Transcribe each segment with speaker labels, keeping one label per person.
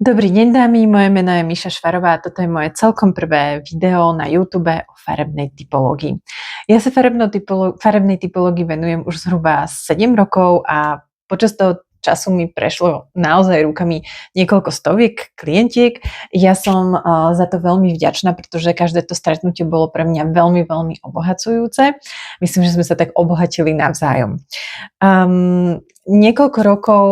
Speaker 1: Dobrý deň dámy, moje meno je Miša Švarová a toto je moje celkom prvé video na YouTube o farebnej typológii. Ja sa farebnej typológii venujem už zhruba 7 rokov a počas toho času mi prešlo naozaj rukami niekoľko stoviek klientiek. Ja som za to veľmi vďačná, pretože každé to stretnutie bolo pre mňa veľmi, veľmi obohacujúce. Myslím, že sme sa tak obohatili navzájom. Niekoľko rokov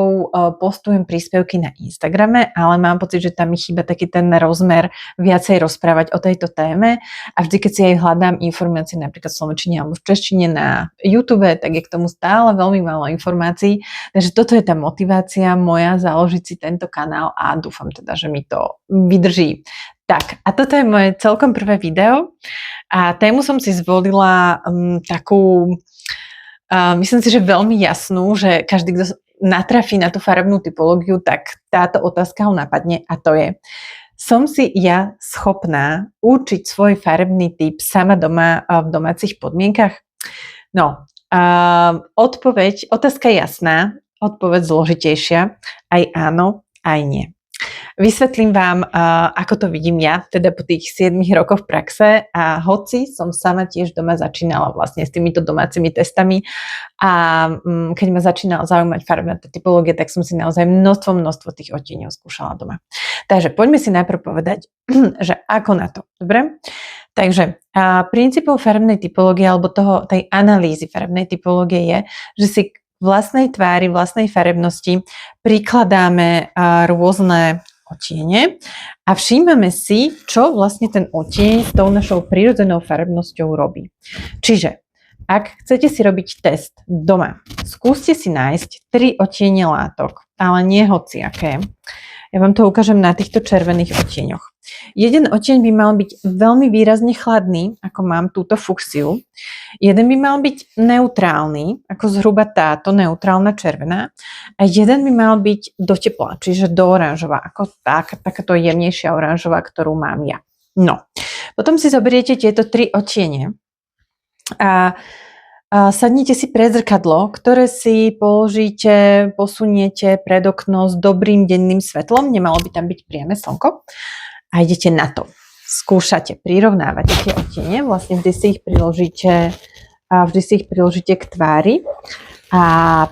Speaker 1: postujem príspevky na Instagrame, ale mám pocit, že tam mi chýba taký ten rozmer viacej rozprávať o tejto téme a vždy, keď si aj hľadám informácie napríklad v slovenčine alebo v češtine na YouTube, tak je k tomu stále veľmi málo informácií. Takže toto je tá motivácia moja založiť si tento kanál a dúfam teda, že mi to vydrží. Tak, a toto je moje celkom prvé video a tému som si zvolila takú... myslím si, že veľmi jasnú, že každý, kto natrafí na tú farebnú typológiu, tak táto otázka ho napadne a to je: som si ja schopná určiť svoj farebný typ sama doma v domácich podmienkach? No, otázka je jasná, odpoveď zložitejšia, aj áno, aj nie. Vysvetlím vám, ako to vidím ja, teda po tých 7 rokoch v praxe a hoci som sama tiež doma začínala vlastne s týmito domácimi testami a keď ma začínala zaujímať farebná typológia, tak som si naozaj množstvo tých odtieňov skúšala doma. Takže poďme si najprv povedať, že ako na to, dobre? Takže princípom farebnej typológie alebo tej analýzy farebnej typológie je, že si vlastnej tvári, vlastnej farebnosti prikladáme rôzne odtiene a všímame si, čo vlastne ten odtieň s tou našou prírodzenou farebnosťou robí. Čiže, ak chcete si robiť test doma, skúste si nájsť 3 odtiene látok, ale nie hociaké. Ja vám to ukážem na týchto červených odtieňoch. Jeden odtieň by mal byť veľmi výrazne chladný, ako mám túto fuksiu. Jeden by mal byť neutrálny, ako zhruba táto neutrálna červená. A jeden by mal byť do tepla, čiže do oranžová, ako takáto jemnejšia oranžová, ktorú mám ja. No, potom si zoberiete tieto 3 odtiene a sadnite si pred zrkadlo, ktoré si položíte, posuniete pred okno s dobrým denným svetlom, nemalo by tam byť priame slnko. A idete na to. Skúšate, prirovnávate tie odtiene, vlastne vždy si ich priložíte k tvári a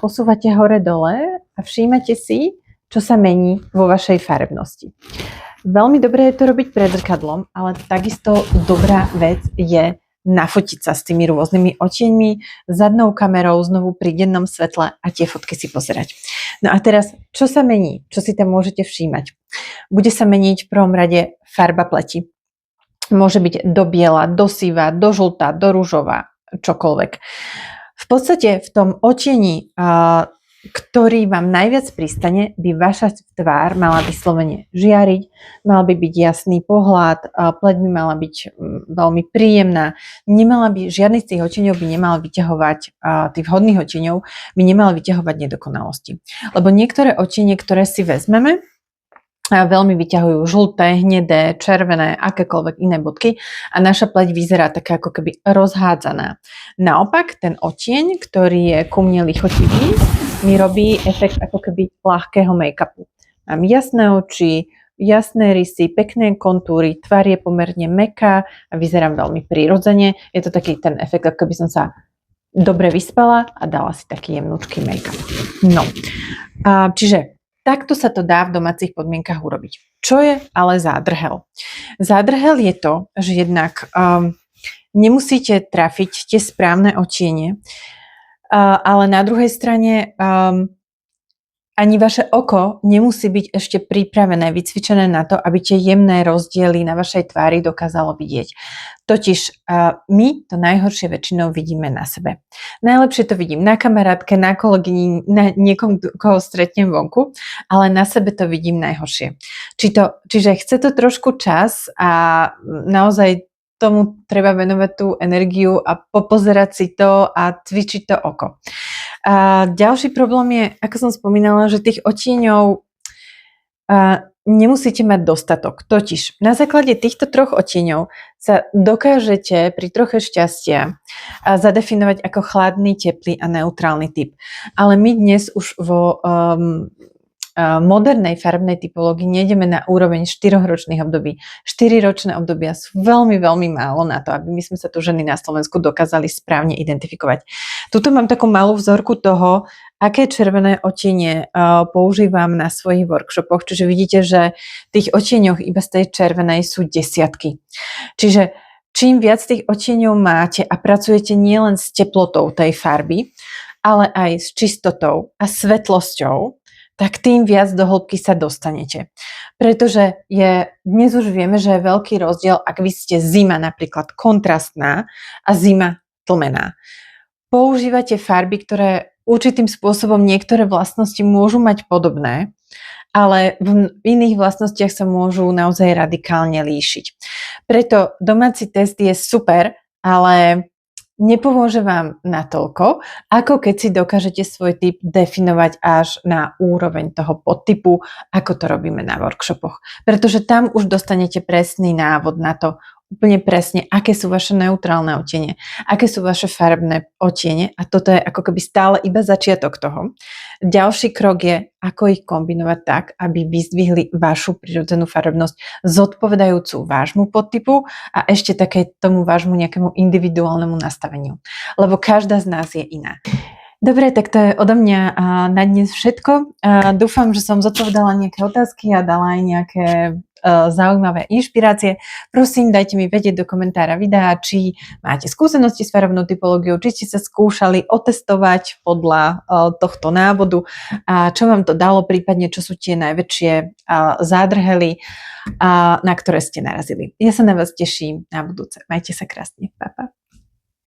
Speaker 1: posúvate hore-dole a všímate si, čo sa mení vo vašej farebnosti. Veľmi dobré je to robiť pred zrkadlom, ale takisto dobrá vec je nafotiť sa s tými rôznymi odtieňmi, zadnou kamerou, znovu pri dennom svetle a tie fotky si pozerať. No a teraz, čo sa mení? Čo si tam môžete všímať? Bude sa meniť v prvom rade farba pleti. Môže byť do biela, do siva, do žltá, do ružová, čokoľvek. V podstate v tom odtieni, ktorý vám najviac pristane, by vaša tvár mala vyslovene žiariť, mal by byť jasný pohľad, pleť by mala byť veľmi príjemná, žiadny z tých odtieňov by nemal vyťahovať, tých vhodných odtieňov by nemal vyťahovať nedokonalosti. Lebo niektoré odtiene, ktoré si vezmeme, veľmi vyťahujú žlté, hnedé, červené, akékoľvek iné bodky a naša pleť vyzerá taká ako keby rozhádzaná. Naopak, ten odtieň, ktorý je ku mne lichotivý, mi robí efekt ako keby ľahkého make-upu. Mám jasné oči, jasné rysy, pekné kontúry, tvár je pomerne mäkká a vyzerám veľmi prirodzene. Je to taký ten efekt, ako keby som sa dobre vyspala a dala si taký jemnúčký make-up. No, čiže takto sa to dá v domácich podmienkach urobiť. Čo je ale zádrhel? Zádrhel je to, že jednak nemusíte trafiť tie správne odtiene, ale na druhej strane ani vaše oko nemusí byť ešte pripravené, vycvičené na to, aby tie jemné rozdiely na vašej tvári dokázalo vidieť. Totiž my to najhoršie väčšinou vidíme na sebe. Najlepšie to vidím na kamarátke, na kolegyni, na niekom, koho stretnem vonku, ale na sebe to vidím najhoršie. Čiže chce to trošku čas a naozaj tomu treba venovať tú energiu a popozerať si to a cvičiť to oko. A ďalší problém je, ako som spomínala, že tých odtieňov nemusíte mať dostatok. Totiž na základe týchto 3 odtieňov sa dokážete pri troche šťastia zadefinovať ako chladný, teplý a neutrálny typ. Ale my dnes už modernej farbnej typológii nejdeme na úroveň 4-ročných období. 4-ročné obdobia sú veľmi, veľmi málo na to, aby my sme sa tu ženy na Slovensku dokázali správne identifikovať. Tuto mám takú malú vzorku toho, aké červené odtiene používam na svojich workshopoch. Čiže vidíte, že tých odtieňoch iba z tej červenej sú desiatky. Čiže čím viac tých odtieňov máte a pracujete nielen s teplotou tej farby, ale aj s čistotou a svetlosťou, tak tým viac do hĺbky sa dostanete. Pretože dnes už vieme, že je veľký rozdiel, ak vy ste zima napríklad kontrastná a zima tlmená. Používate farby, ktoré určitým spôsobom niektoré vlastnosti môžu mať podobné, ale v iných vlastnostiach sa môžu naozaj radikálne líšiť. Preto domáci test je super, ale nepomôže vám natoľko, ako keď si dokážete svoj typ definovať až na úroveň toho podtypu, ako to robíme na workshopoch. Pretože tam už dostanete presný návod na to, úplne presne, aké sú vaše neutrálne odtiene, aké sú vaše farbné odtiene a toto je ako keby stále iba začiatok toho. Ďalší krok je, ako ich kombinovať tak, aby vyzdvihli vašu prirodzenú farbnosť zodpovedajúcu vášmu podtypu a ešte také tomu vášmu nejakému individuálnemu nastaveniu. Lebo každá z nás je iná. Dobre, tak to je odo mňa na dnes všetko. Dúfam, že som zodpovedala nejaké otázky a dala aj nejaké zaujímavé inšpirácie. Prosím, dajte mi vedieť do komentára videa, či máte skúsenosti s farbnou typológiou, či ste sa skúšali otestovať podľa tohto návodu a čo vám to dalo, prípadne čo sú tie najväčšie zádrhely, na ktoré ste narazili. Ja sa na vás teším na budúce. Majte sa krásne. Pa, pa.